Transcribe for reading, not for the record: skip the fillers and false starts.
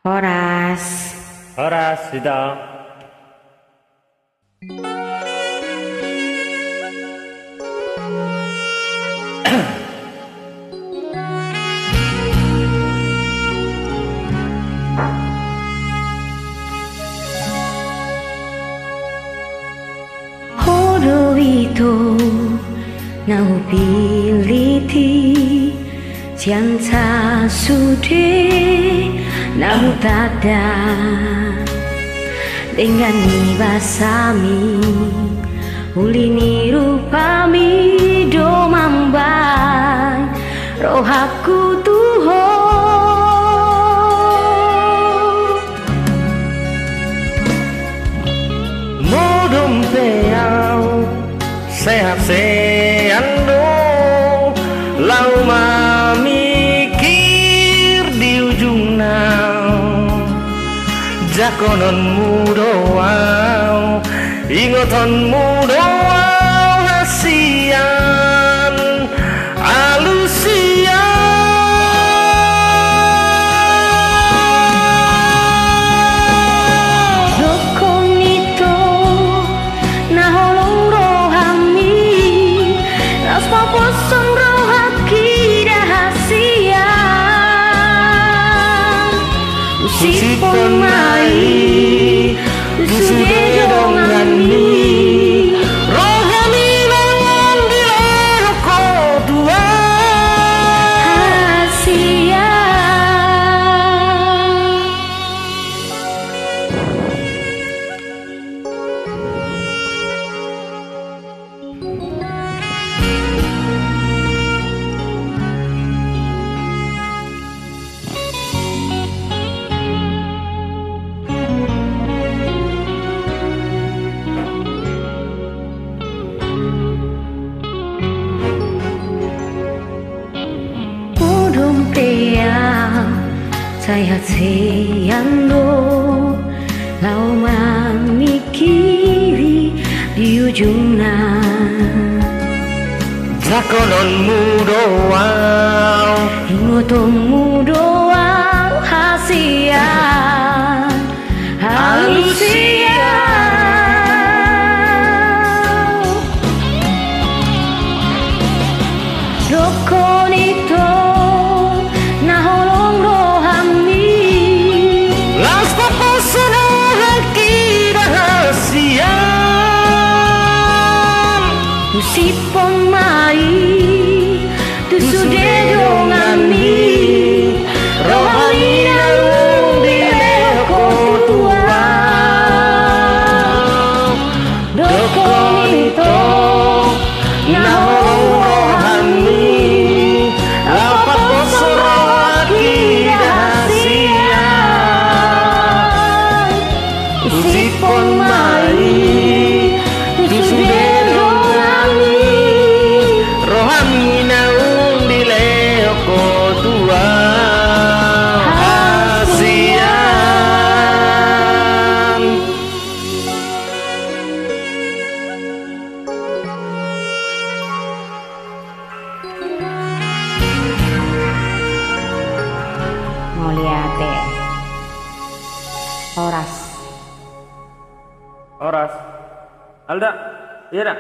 Horas. Horas, Dita. Horo itu nau piliti Cianca sude nau tada dengan nibasami ulini rupami domambai rohaku tuho Mudum peau sehat-sehat do lau mamikir di ujung nau jakononmu doau ingotonmu doau hasian alusian Dokonito na holong rohami las paposon rohaki dahasian usipon mai usude dongani rohani lawan di lehoko tua hasian Sehat-sehat lo lau mamikiri di ujungna jakononmu doau ingotonmu doang hasian halusian dokonito na holong rohami las paposan haki rahasian usipon mai tu sude dongani rohani nalung di lehoko tua dokonito na holong rohami lapat posan haki rahasian usipon mai tu sude dongani rohani naung di lehoko tua hasian Ngoliate Horas Horas Alda, iya dah.